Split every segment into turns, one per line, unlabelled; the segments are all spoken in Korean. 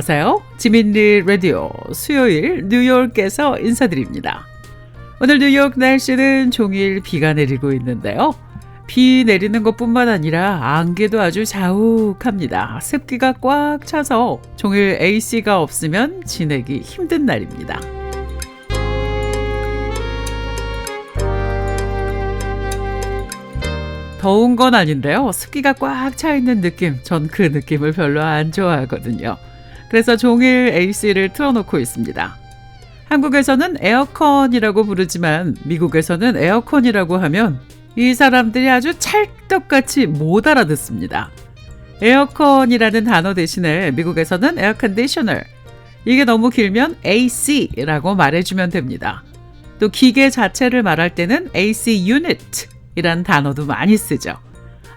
안녕하세요. 지민리 라디오 수요일 뉴욕에서 인사드립니다. 오늘 뉴욕 날씨는 종일 비가 내리고 있는데요. 비 내리는 것뿐만 아니라 안개도 아주 자욱합니다. 습기가 꽉 차서 종일 AC가 없으면 지내기 힘든 날입니다. 더운 건 아닌데요. 습기가 꽉 차 있는 느낌, 전 그 느낌을 별로 안 좋아하거든요. 그래서 종일 AC를 틀어놓고 있습니다. 한국에서는 에어컨이라고 부르지만 미국에서는 에어컨이라고 하면 이 사람들이 아주 찰떡같이 못 알아듣습니다. 에어컨이라는 단어 대신에 미국에서는 에어컨디셔너, 이게 너무 길면 AC라고 말해주면 됩니다. 또 기계 자체를 말할 때는 AC 유닛 이란 단어도 많이 쓰죠.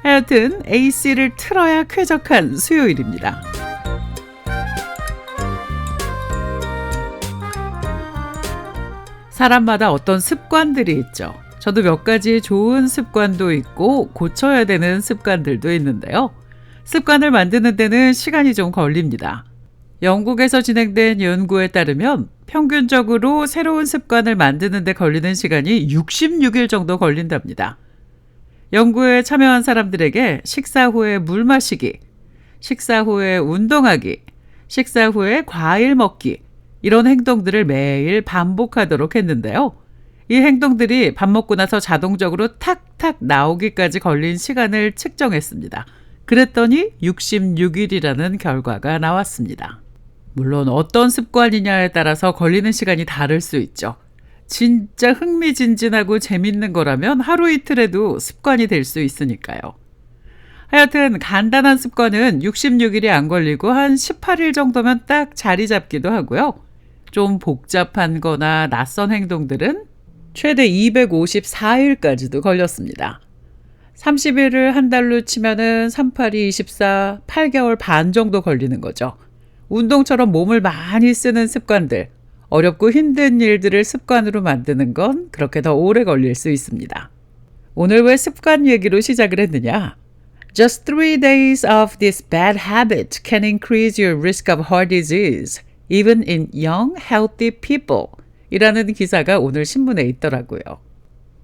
하여튼 AC를 틀어야 쾌적한 수요일입니다. 사람마다 어떤 습관들이 있죠. 저도 몇 가지 좋은 습관도 있고 고쳐야 되는 습관들도 있는데요. 습관을 만드는 데는 시간이 좀 걸립니다. 영국에서 진행된 연구에 따르면 평균적으로 새로운 습관을 만드는 데 걸리는 시간이 66일 정도 걸린답니다. 연구에 참여한 사람들에게 식사 후에 물 마시기, 식사 후에 운동하기, 식사 후에 과일 먹기, 이런 행동들을 매일 반복하도록 했는데요. 이 행동들이 밥 먹고 나서 자동적으로 탁탁 나오기까지 걸린 시간을 측정했습니다. 그랬더니 66일이라는 결과가 나왔습니다. 물론 어떤 습관이냐에 따라서 걸리는 시간이 다를 수 있죠. 진짜 흥미진진하고 재밌는 거라면 하루 이틀에도 습관이 될 수 있으니까요. 하여튼 간단한 습관은 66일이 안 걸리고 한 18일 정도면 딱 자리 잡기도 하고요. 좀 복잡한 거나 낯선 행동들은 최대 254일까지도 걸렸습니다. 30일을 한 달로 치면은 382, 24, 8개월 반 정도 걸리는 거죠. 운동처럼 몸을 많이 쓰는 습관들, 어렵고 힘든 일들을 습관으로 만드는 건 그렇게 더 오래 걸릴 수 있습니다. 오늘 왜 습관 얘기로 시작을 했느냐? Just 3 days of this bad habit can increase your risk of heart disease, even in young, healthy people. 이라는 기사가 오늘 신문에 있더라고요.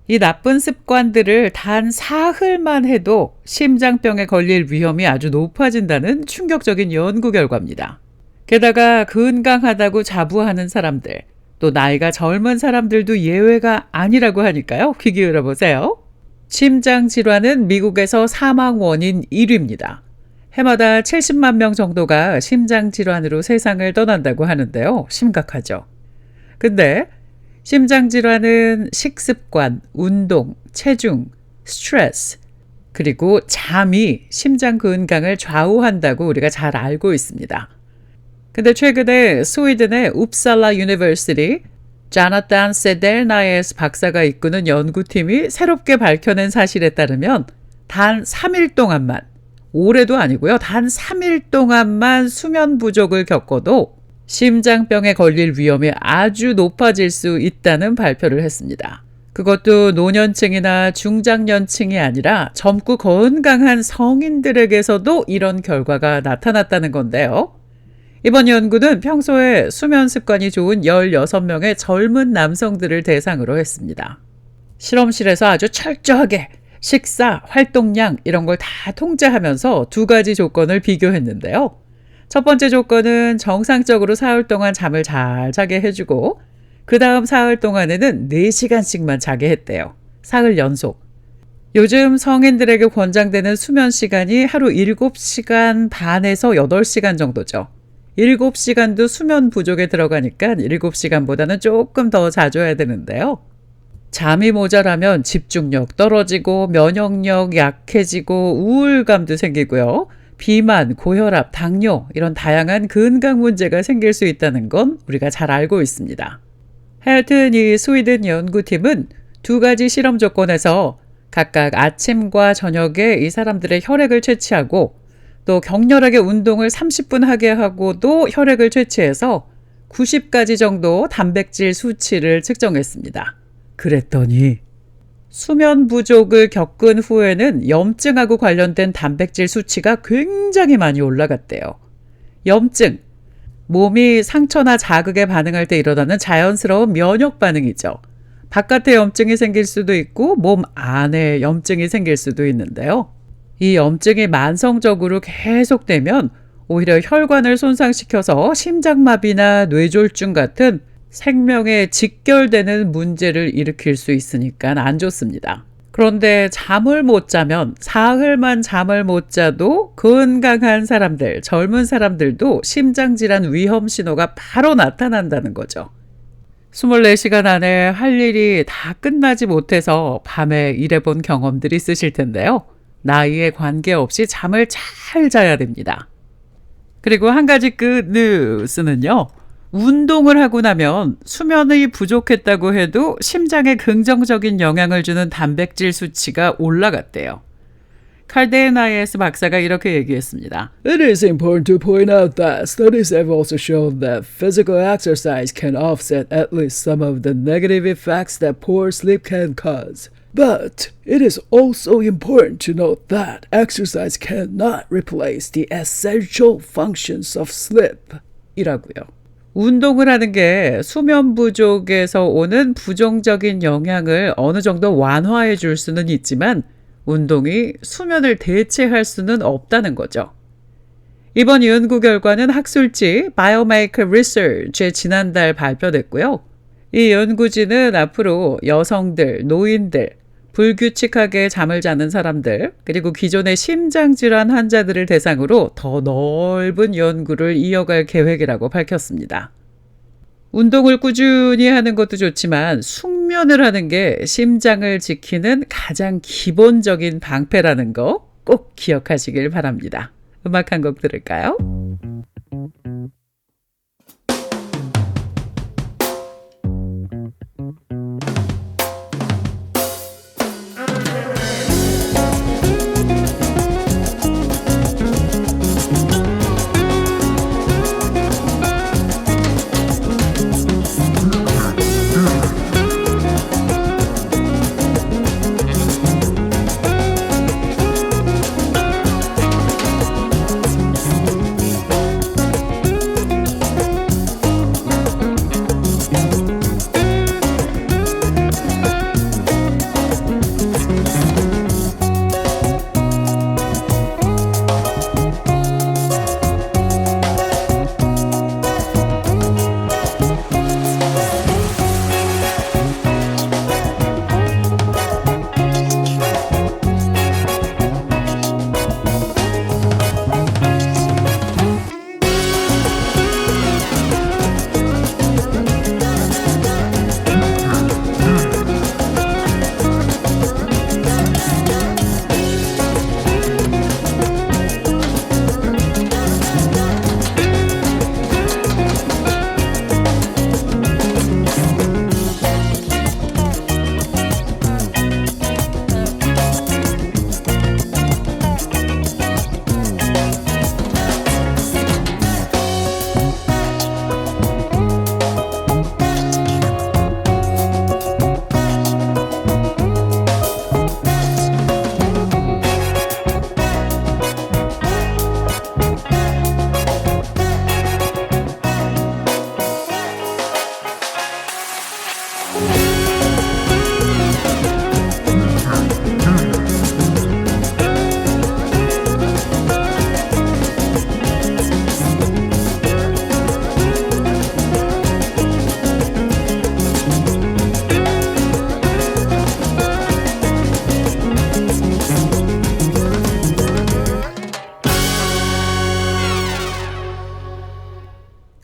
이 나쁜 습관들을 단 사흘만 해도 심장병에 걸릴 위험이 아주 높아진다는 충격적인 연구 결과입니다. 게다가 건강하다고 자부하는 사람들, 또 나이가 젊은 사람들도 예외가 아니라고 하니까요. 귀 기울여 보세요. 심장질환은 미국에서 사망 원인 1위입니다. 해마다 70만 명 정도가 심장질환으로 세상을 떠난다고 하는데요. 심각하죠. 근데 심장질환은 식습관, 운동, 체중, 스트레스, 그리고 잠이 심장 건강을 좌우한다고 우리가 잘 알고 있습니다. 근데 최근에 스웨덴의 웁살라 유니버시티 자나탄 세델나에스 박사가 이끄는 연구팀이 새롭게 밝혀낸 사실에 따르면 단 3일 동안만, 올해도 아니고요. 단 3일 동안만 수면 부족을 겪어도 심장병에 걸릴 위험이 아주 높아질 수 있다는 발표를 했습니다. 그것도 노년층이나 중장년층이 아니라 젊고 건강한 성인들에게서도 이런 결과가 나타났다는 건데요. 이번 연구는 평소에 수면 습관이 좋은 16명의 젊은 남성들을 대상으로 했습니다. 실험실에서 아주 철저하게 식사, 활동량 이런 걸 다 통제하면서 2가지 조건을 비교했는데요. 첫 번째 조건은 정상적으로 사흘 동안 잠을 잘 자게 해주고 그 다음 사흘 동안에는 4시간씩만 자게 했대요. 사흘 연속. 요즘 성인들에게 권장되는 수면 시간이 하루 7시간 반에서 8시간 정도죠. 7시간도 수면 부족에 들어가니까 7시간보다는 조금 더 자줘야 되는데요. 잠이 모자라면 집중력 떨어지고 면역력 약해지고 우울감도 생기고요. 비만, 고혈압, 당뇨 이런 다양한 건강 문제가 생길 수 있다는 건 우리가 잘 알고 있습니다. 하여튼 이 스웨덴 연구팀은 2가지 실험 조건에서 각각 아침과 저녁에 이 사람들의 혈액을 채취하고 또 격렬하게 운동을 30분 하게 하고도 혈액을 채취해서 90가지 정도 단백질 수치를 측정했습니다. 그랬더니 수면 부족을 겪은 후에는 염증하고 관련된 단백질 수치가 굉장히 많이 올라갔대요. 염증, 몸이 상처나 자극에 반응할 때 일어나는 자연스러운 면역 반응이죠. 바깥에 염증이 생길 수도 있고 몸 안에 염증이 생길 수도 있는데요. 이 염증이 만성적으로 계속되면 오히려 혈관을 손상시켜서 심장마비나 뇌졸중 같은 생명에 직결되는 문제를 일으킬 수 있으니까 안 좋습니다. 그런데 잠을 못 자면 사흘만 잠을 못 자도 건강한 사람들, 젊은 사람들도 심장질환 위험 신호가 바로 나타난다는 거죠. 24시간 안에 할 일이 다 끝나지 못해서 밤에 일해본 경험들이 있으실 텐데요. 나이에 관계없이 잠을 잘 자야 됩니다. 그리고 한 가지 끝 뉴스는요. 운동을 하고 나면 수면이 부족했다고 해도 심장에 긍정적인 영향을 주는 단백질 수치가 올라갔대요. 칼데나이에스 박사가 이렇게 얘기했습니다.
It is important to point out that studies have also shown that physical exercise can offset at least some of the negative effects that poor sleep can cause. But it is also important to note that exercise cannot replace the essential functions of sleep.
이라고요. 운동을 하는 게 수면 부족에서 오는 부정적인 영향을 어느 정도 완화해 줄 수는 있지만 운동이 수면을 대체할 수는 없다는 거죠. 이번 연구 결과는 학술지 Biomedical Research에 지난달 발표됐고요. 이 연구진은 앞으로 여성들, 노인들, 불규칙하게 잠을 자는 사람들, 그리고 기존의 심장질환 환자들을 대상으로 더 넓은 연구를 이어갈 계획이라고 밝혔습니다. 운동을 꾸준히 하는 것도 좋지만 숙면을 하는 게 심장을 지키는 가장 기본적인 방패라는 거 꼭 기억하시길 바랍니다. 음악 한 곡 들을까요?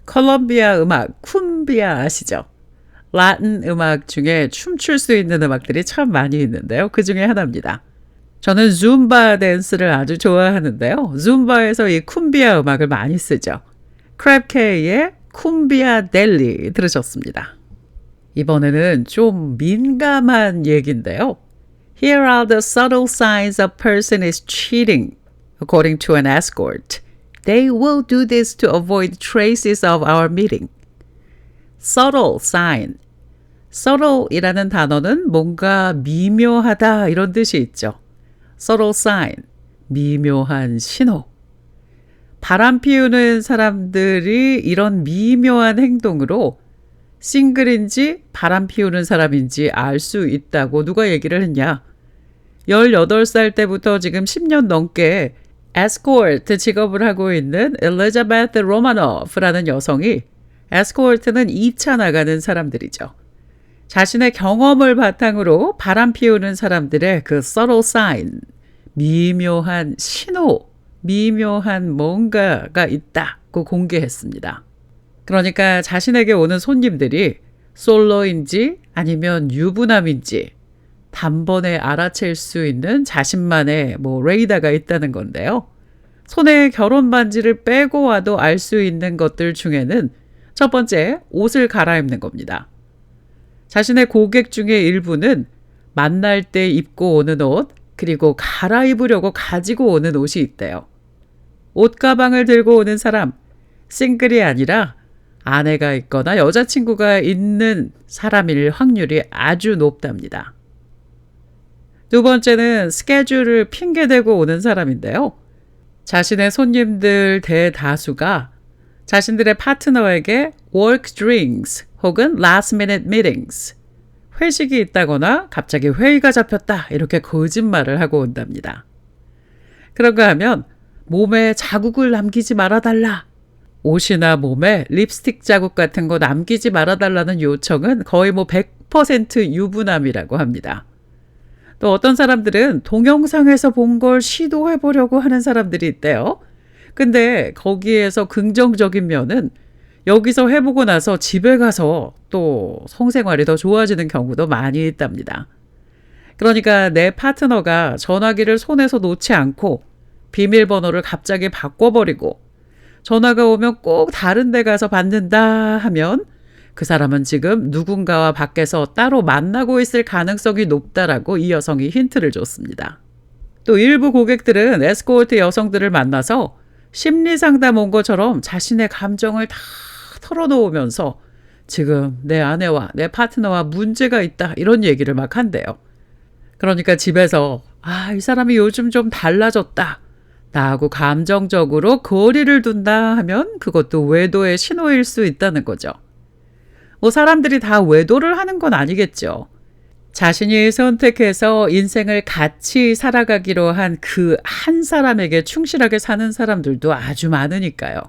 콜롬비아 음악 쿰비아 아시죠? 라틴 음악 중에 춤출 수 있는 음악들이 참 많이 있는데요. 그 중에 하나입니다. 저는 줌바 댄스를 아주 좋아하는데요. 줌바에서 이 쿰비아 음악을 많이 쓰죠. 크랩케이의 쿰비아 델리 들으셨습니다. 이번에는 좀 민감한 얘기인데요. Here are the subtle signs a person is cheating, according to an escort. They will do this to avoid traces of our meeting. Subtle sign. subtle이라는 단어는 뭔가 미묘하다 이런 뜻이 있죠. subtle sign. 미묘한 신호. 바람 피우는 사람들이 이런 미묘한 행동으로 싱글인지 바람 피우는 사람인지 알 수 있다고 누가 얘기를 했냐. 18살 때부터 지금 10년 넘게 에스코트 직업을 하고 있는 엘리자베트 로마노프라는 여성이, 에스코트는 2차 나가는 사람들이죠. 자신의 경험을 바탕으로 바람 피우는 사람들의 그 subtle sign, 미묘한 신호, 미묘한 뭔가가 있다고 공개했습니다. 그러니까 자신에게 오는 손님들이 솔로인지 아니면 유부남인지 단번에 알아챌 수 있는 자신만의 레이더가 있다는 건데요. 손에 결혼 반지를 빼고 와도 알 수 있는 것들 중에는 첫 번째, 옷을 갈아입는 겁니다. 자신의 고객 중에 일부는 만날 때 입고 오는 옷, 그리고 갈아입으려고 가지고 오는 옷이 있대요. 옷가방을 들고 오는 사람, 싱글이 아니라 아내가 있거나 여자친구가 있는 사람일 확률이 아주 높답니다. 두 번째는 스케줄을 핑계대고 오는 사람인데요. 자신의 손님들 대다수가 자신들의 파트너에게 work drinks 혹은 last minute meetings, 회식이 있다거나 갑자기 회의가 잡혔다 이렇게 거짓말을 하고 온답니다. 그런가 하면 몸에 자국을 남기지 말아달라, 옷이나 몸에 립스틱 자국 같은 거 남기지 말아달라는 요청은 거의 100% 유부남이라고 합니다. 또 어떤 사람들은 동영상에서 본 걸 시도해보려고 하는 사람들이 있대요. 근데 거기에서 긍정적인 면은 여기서 해보고 나서 집에 가서 또 성생활이 더 좋아지는 경우도 많이 있답니다. 그러니까 내 파트너가 전화기를 손에서 놓지 않고 비밀번호를 갑자기 바꿔버리고 전화가 오면 꼭 다른 데 가서 받는다 하면 그 사람은 지금 누군가와 밖에서 따로 만나고 있을 가능성이 높다라고 이 여성이 힌트를 줬습니다. 또 일부 고객들은 에스코트 여성들을 만나서 심리상담 온 것처럼 자신의 감정을 다 털어놓으면서 지금 내 아내와 내 파트너와 문제가 있다 이런 얘기를 막 한대요. 그러니까 집에서 이 사람이 요즘 좀 달라졌다, 나하고 감정적으로 거리를 둔다 하면 그것도 외도의 신호일 수 있다는 거죠. 사람들이 다 외도를 하는 건 아니겠죠. 자신이 선택해서 인생을 같이 살아가기로 한 그 한 사람에게 충실하게 사는 사람들도 아주 많으니까요.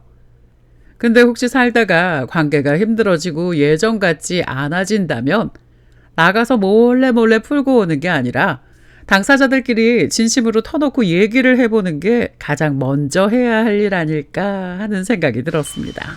근데 혹시 살다가 관계가 힘들어지고 예전 같지 않아진다면 나가서 몰래 풀고 오는 게 아니라 당사자들끼리 진심으로 터놓고 얘기를 해보는 게 가장 먼저 해야 할 일 아닐까 하는 생각이 들었습니다.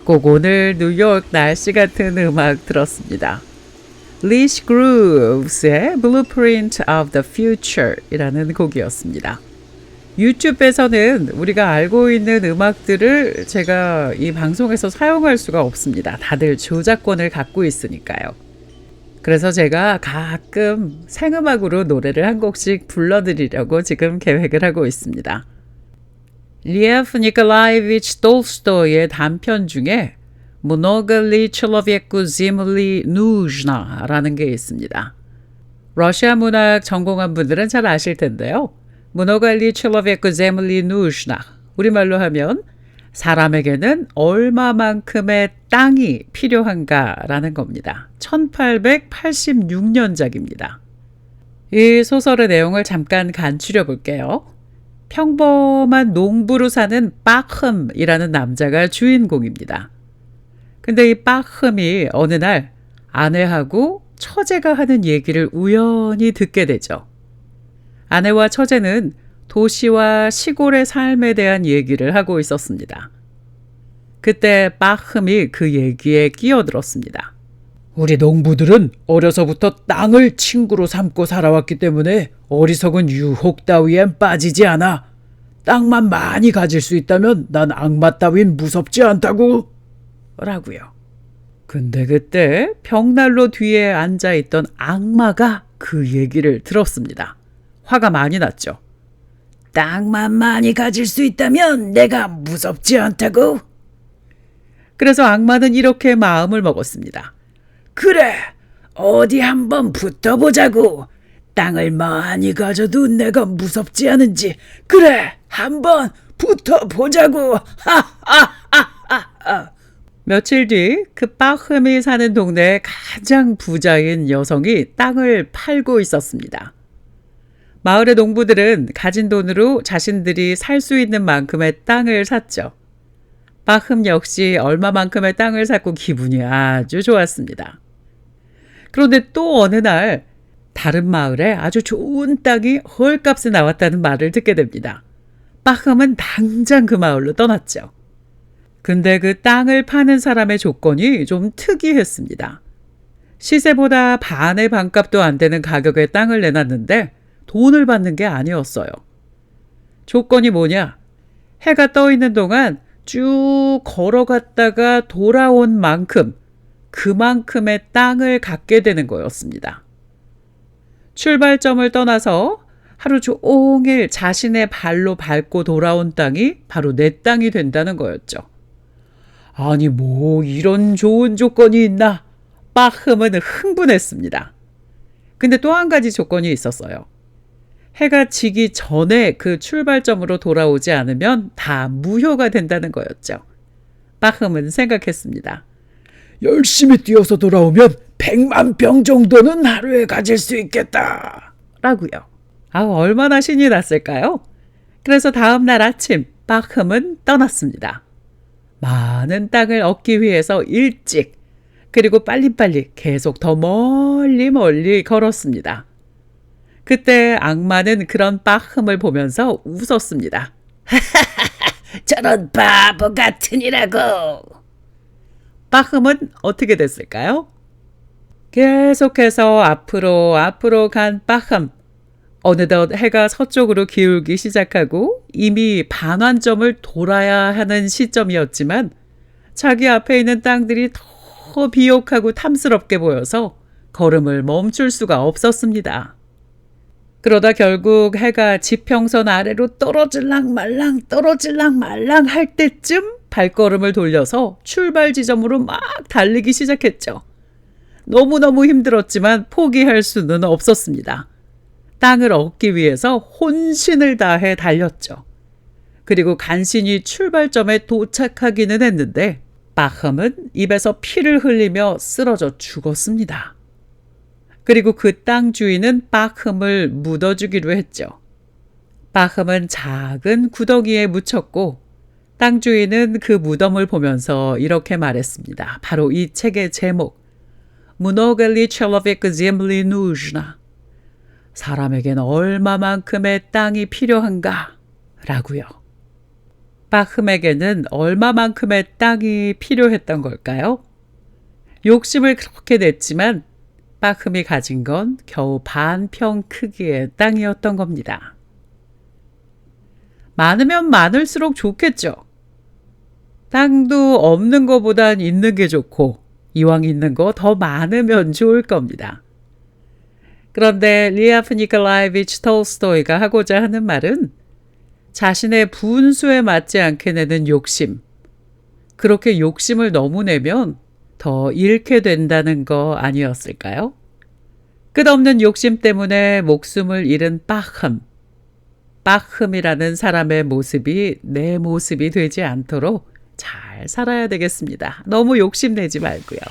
꼭 오늘 뉴욕 날씨 같은 음악 들었습니다. Leash Grooves의 Blueprint of the Future 이라는 곡이었습니다. 유튜브에서는 우리가 알고 있는 음악들을 제가 이 방송에서 사용할 수가 없습니다. 다들 저작권을 갖고 있으니까요. 그래서 제가 가끔 생음악으로 노래를 한 곡씩 불러드리려고 지금 계획을 하고 있습니다. 리에프 니콜라이비치 톨스토이의 단편 중에 Mnogo li человеку земли нужно 라는 게 있습니다. 러시아 문학 전공한 분들은 잘 아실 텐데요. Mnogo li человеку земли нужно 우리말로 하면 사람에게는 얼마만큼의 땅이 필요한가라는 겁니다. 1886년작입니다. 이 소설의 내용을 잠깐 간추려 볼게요. 평범한 농부로 사는 빠흠이라는 남자가 주인공입니다. 근데 이 빠흠이 어느 날 아내하고 처제가 하는 얘기를 우연히 듣게 되죠. 아내와 처제는 도시와 시골의 삶에 대한 얘기를 하고 있었습니다. 그때 빠흠이 그 얘기에 끼어들었습니다.
우리 농부들은 어려서부터 땅을 친구로 삼고 살아왔기 때문에 어리석은 유혹 따위엔 빠지지 않아. 땅만 많이 가질 수 있다면 난 악마 따윈 무섭지 않다고.
라고요. 근데 그때 벽난로 뒤에 앉아있던 악마가 그 얘기를 들었습니다. 화가 많이 났죠.
땅만 많이 가질 수 있다면 내가 무섭지 않다고.
그래서 악마는 이렇게 마음을 먹었습니다.
그래, 어디 한번 붙어보자고. 땅을 많이 가져도 내가 무섭지 않은지. 그래, 한번 붙어보자고. 하하하하하.
며칠 뒤 그 빠흠이 사는 동네의 가장 부자인 여성이 땅을 팔고 있었습니다. 마을의 농부들은 가진 돈으로 자신들이 살 수 있는 만큼의 땅을 샀죠. 빠흠 역시 얼마만큼의 땅을 샀고 기분이 아주 좋았습니다. 그런데 또 어느 날 다른 마을에 아주 좋은 땅이 헐값에 나왔다는 말을 듣게 됩니다. 빠흠은 당장 그 마을로 떠났죠. 근데 그 땅을 파는 사람의 조건이 좀 특이했습니다. 시세보다 반의 반값도 안 되는 가격의 땅을 내놨는데 돈을 받는 게 아니었어요. 조건이 뭐냐? 해가 떠 있는 동안 쭉 걸어갔다가 돌아온 만큼 그만큼의 땅을 갖게 되는 거였습니다. 출발점을 떠나서 하루 종일 자신의 발로 밟고 돌아온 땅이 바로 내 땅이 된다는 거였죠. 아니 뭐 이런 좋은 조건이 있나? 빠흠은 흥분했습니다. 근데 또 한 가지 조건이 있었어요. 해가 지기 전에 그 출발점으로 돌아오지 않으면 다 무효가 된다는 거였죠. 빠흠은 생각했습니다.
열심히 뛰어서 돌아오면 100만 병 정도는 하루에 가질 수 있겠다.
라고요. 얼마나 신이 났을까요? 그래서 다음 날 아침 빠흠은 떠났습니다. 많은 땅을 얻기 위해서 일찍 그리고 빨리빨리 계속 더 멀리 걸었습니다. 그때 악마는 그런 빠흠을 보면서 웃었습니다.
저런 바보 같으니라고.
빠흠은 어떻게 됐을까요? 계속해서 앞으로 간 빠흠. 어느덧 해가 서쪽으로 기울기 시작하고 이미 반환점을 돌아야 하는 시점이었지만 자기 앞에 있는 땅들이 더 비옥하고 탐스럽게 보여서 걸음을 멈출 수가 없었습니다. 그러다 결국 해가 지평선 아래로 떨어질랑 말랑 할 때쯤 발걸음을 돌려서 출발 지점으로 막 달리기 시작했죠. 너무너무 힘들었지만 포기할 수는 없었습니다. 땅을 얻기 위해서 혼신을 다해 달렸죠. 그리고 간신히 출발점에 도착하기는 했는데 빠흠은 입에서 피를 흘리며 쓰러져 죽었습니다. 그리고 그 땅 주인은 빠흠을 묻어주기로 했죠. 빠흠은 작은 구덩이에 묻혔고 땅 주인은 그 무덤을 보면서 이렇게 말했습니다. 바로 이 책의 제목 Mnogo li человеку земли нужно. 사람에겐 얼마만큼의 땅이 필요한가? 라고요. 바흠에게는 얼마만큼의 땅이 필요했던 걸까요? 욕심을 그렇게 냈지만 바흠이 가진 건 겨우 반평 크기의 땅이었던 겁니다. 많으면 많을수록 좋겠죠. 땅도 없는 것보단 있는 게 좋고 이왕 있는 거 더 많으면 좋을 겁니다. 그런데 리아프 니콜라이비치 톨스토이가 하고자 하는 말은 자신의 분수에 맞지 않게 내는 욕심, 그렇게 욕심을 너무 내면 더 잃게 된다는 거 아니었을까요? 끝없는 욕심 때문에 목숨을 잃은 바흠이라는 사람의 모습이 내 모습이 되지 않도록 잘 살아야 되겠습니다. 너무 욕심내지 말고요.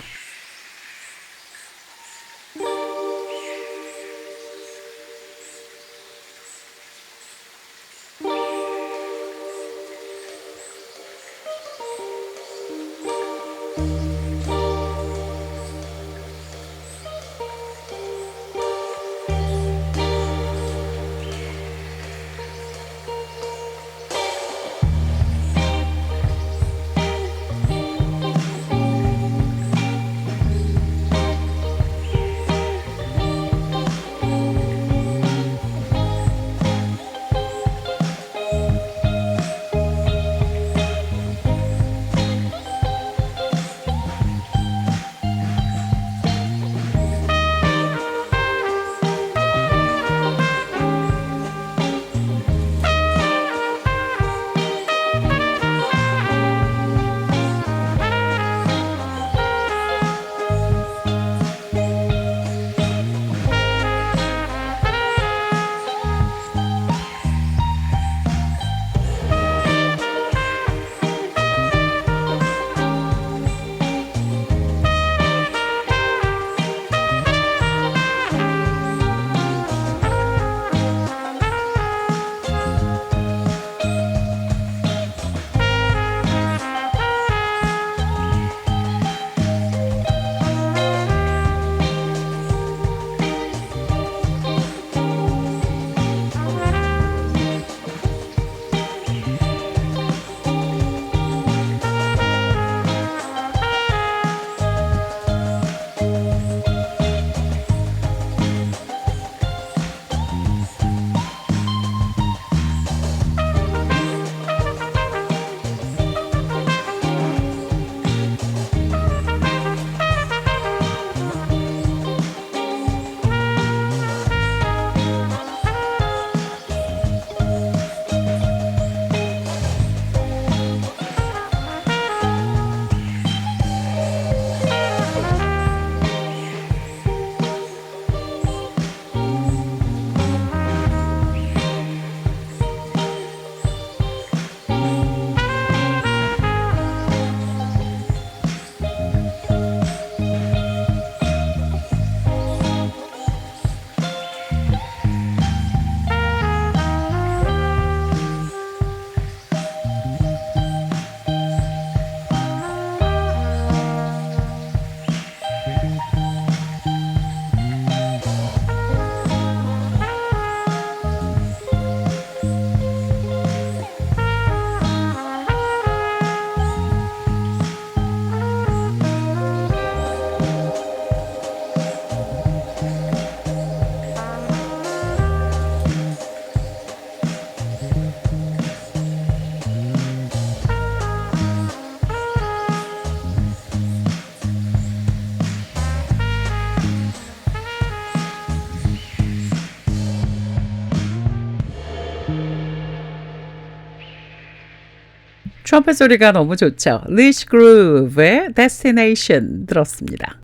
트럼펫 소리가 너무 좋죠. 리시 그루브의 Destination 들었습니다.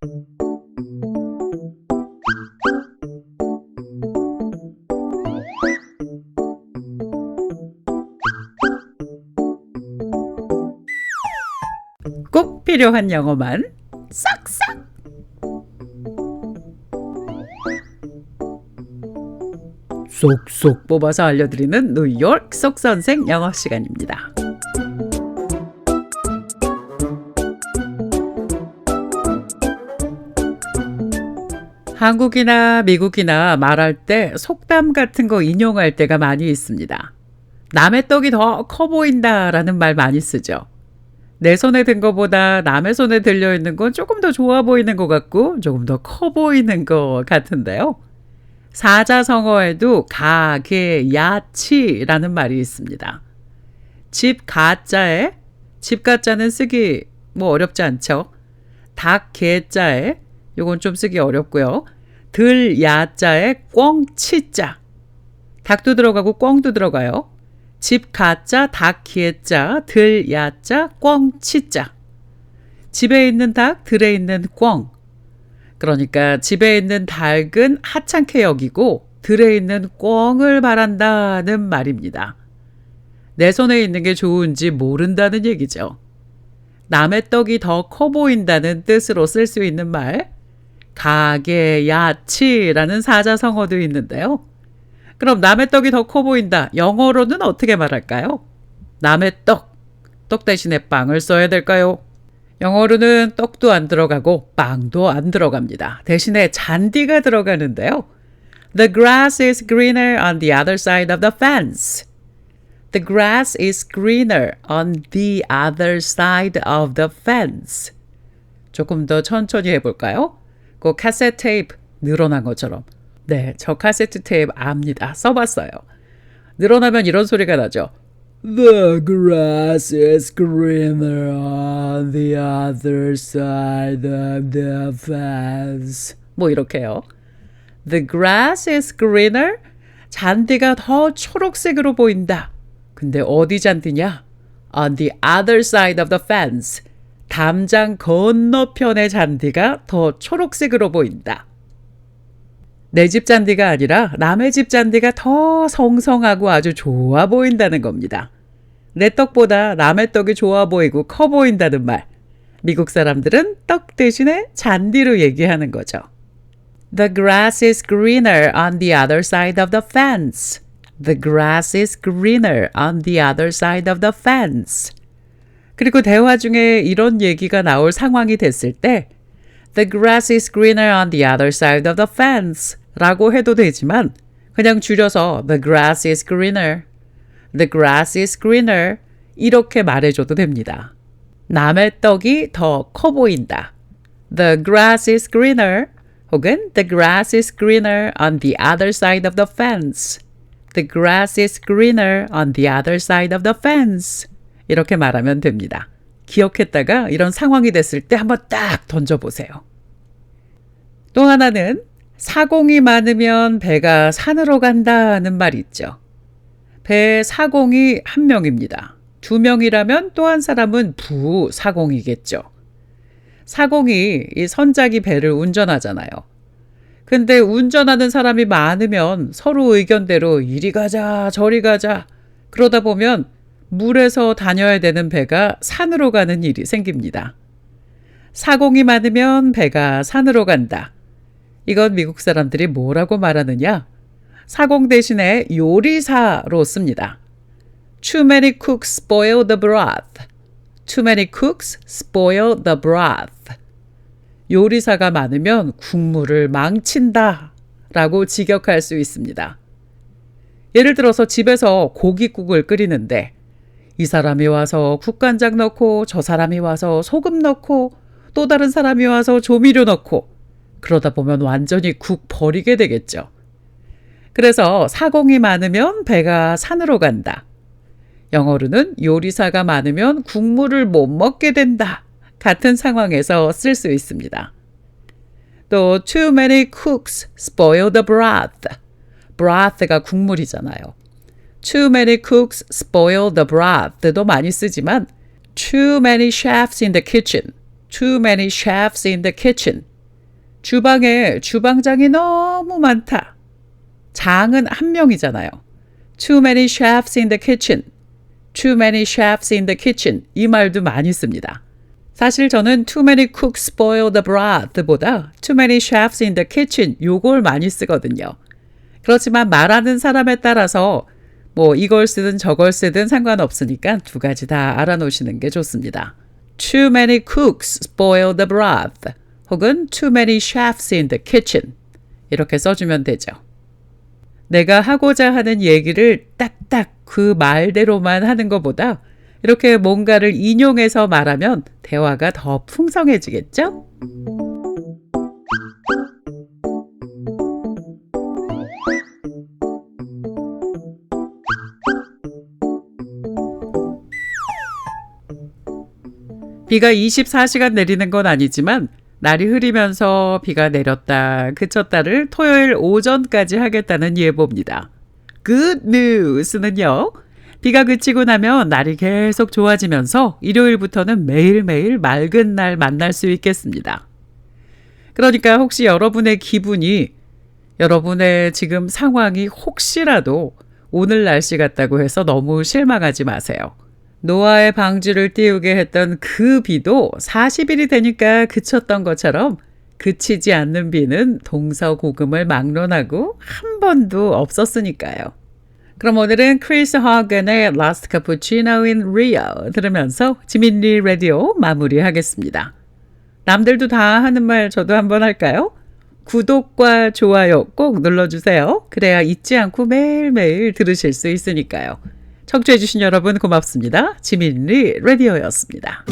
꼭 필요한 영어만 싹싹! 쏙쏙 뽑아서 알려드리는 뉴욕 속선생 영어 시간입니다. 한국이나 미국이나 말할 때 속담 같은 거 인용할 때가 많이 있습니다. 남의 떡이 더 커 보인다라는 말 많이 쓰죠. 내 손에 든 것보다 남의 손에 들려 있는 건 조금 더 좋아 보이는 것 같고 조금 더 커 보이는 것 같은데요. 사자성어에도 가, 개, 야, 치라는 말이 있습니다. 집 가자에 집 가자는 쓰기 어렵지 않죠. 닭 개자에 요건 좀 쓰기 어렵고요. 들 야자에 꿩 치자. 닭도 들어가고 꿩도 들어가요. 집 가자, 닭 기자, 들 야자, 꿩 치자. 집에 있는 닭, 들에 있는 꿩. 그러니까 집에 있는 닭은 하찮게 여기고 들에 있는 꿩을 바란다는 말입니다. 내 손에 있는 게 좋은지 모른다는 얘기죠. 남의 떡이 더 커 보인다는 뜻으로 쓸 수 있는 말, 가게, 야치라는 사자성어도 있는데요. 그럼 남의 떡이 더 커 보인다. 영어로는 어떻게 말할까요? 남의 떡 대신에 빵을 써야 될까요? 영어로는 떡도 안 들어가고 빵도 안 들어갑니다. 대신에 잔디가 들어가는데요. The grass is greener on the other side of the fence. The grass is greener on the other side of the fence. 조금 더 천천히 해볼까요? 그 카세트 테이프 늘어난 것처럼. 네, 저 카세트 테이프 압니다. 써봤어요. 늘어나면 이런 소리가 나죠.
The grass is greener on the other side of the fence.
이렇게요. The grass is greener. 잔디가 더 초록색으로 보인다. 근데 어디 잔디냐? On the other side of the fence. 담장 건너편의 잔디가 더 초록색으로 보인다. 내 집 잔디가 아니라 남의 집 잔디가 더 성성하고 아주 좋아 보인다는 겁니다. 내 떡보다 남의 떡이 좋아 보이고 커 보인다는 말. 미국 사람들은 떡 대신에 잔디로 얘기하는 거죠. The grass is greener on the other side of the fence. The grass is greener on the other side of the fence. 그리고 대화 중에 이런 얘기가 나올 상황이 됐을 때 The grass is greener on the other side of the fence 라고 해도 되지만 그냥 줄여서 The grass is greener, The grass is greener 이렇게 말해줘도 됩니다. 남의 떡이 더 커 보인다. The grass is greener 혹은 The grass is greener on the other side of the fence. The grass is greener on the other side of the fence. 이렇게 말하면 됩니다. 기억했다가 이런 상황이 됐을 때 한번 딱 던져보세요. 또 하나는 사공이 많으면 배가 산으로 간다는 말이 있죠. 배에 사공이 한 명입니다. 두 명이라면 또 한 사람은 부사공이겠죠. 사공이 이 선장이 배를 운전하잖아요. 근데 운전하는 사람이 많으면 서로 의견대로 이리 가자 저리 가자 그러다 보면 물에서 다녀야 되는 배가 산으로 가는 일이 생깁니다. 사공이 많으면 배가 산으로 간다. 이건 미국 사람들이 뭐라고 말하느냐? 사공 대신에 요리사로 씁니다. Too many cooks spoil the broth. Too many cooks spoil the broth. 요리사가 많으면 국물을 망친다 라고 직역할 수 있습니다. 예를 들어서 집에서 고깃국을 끓이는데 이 사람이 와서 국간장 넣고 저 사람이 와서 소금 넣고 또 다른 사람이 와서 조미료 넣고 그러다 보면 완전히 국 버리게 되겠죠. 그래서 사공이 많으면 배가 산으로 간다. 영어로는 요리사가 많으면 국물을 못 먹게 된다. 같은 상황에서 쓸 수 있습니다. 또 too many cooks spoil the broth. broth가 국물이잖아요. Too many cooks spoil the broth도 많이 쓰지만 too many chefs in the kitchen. Too many chefs in the kitchen. 주방에 주방장이 너무 많다. 장은 한 명이잖아요. Too many chefs in the kitchen. Too many chefs in the kitchen. 이 말도 많이 씁니다. 사실 저는 too many cooks spoil the broth보다 too many chefs in the kitchen 요걸 많이 쓰거든요. 그렇지만 말하는 사람에 따라서 이걸 쓰든 저걸 쓰든 상관없으니까 두 가지 다 알아놓으시는 게 좋습니다. Too many cooks spoil the broth 혹은 too many chefs in the kitchen 이렇게 써주면 되죠. 내가 하고자 하는 얘기를 딱딱 그 말대로만 하는 것보다 이렇게 뭔가를 인용해서 말하면 대화가 더 풍성해지겠죠? 비가 24시간 내리는 건 아니지만 날이 흐리면서 비가 내렸다 그쳤다를 토요일 오전까지 하겠다는 예보입니다. Good news는요. 비가 그치고 나면 날이 계속 좋아지면서 일요일부터는 매일매일 맑은 날 만날 수 있겠습니다. 그러니까 혹시 여러분의 기분이 여러분의 지금 상황이 혹시라도 오늘 날씨 같다고 해서 너무 실망하지 마세요. 노아의 방주를 띄우게 했던 그 비도 40일이 되니까 그쳤던 것처럼 그치지 않는 비는 동서고금을 막론하고 한 번도 없었으니까요. 그럼 오늘은 크리스 하겐의 Last Cappuccino in Rio 들으면서 지민리 라디오 마무리하겠습니다. 남들도 다 하는 말 저도 한번 할까요? 구독과 좋아요 꼭 눌러주세요. 그래야 잊지 않고 매일매일 들으실 수 있으니까요. 청취해주신 여러분 고맙습니다. 지민리 라디오였습니다.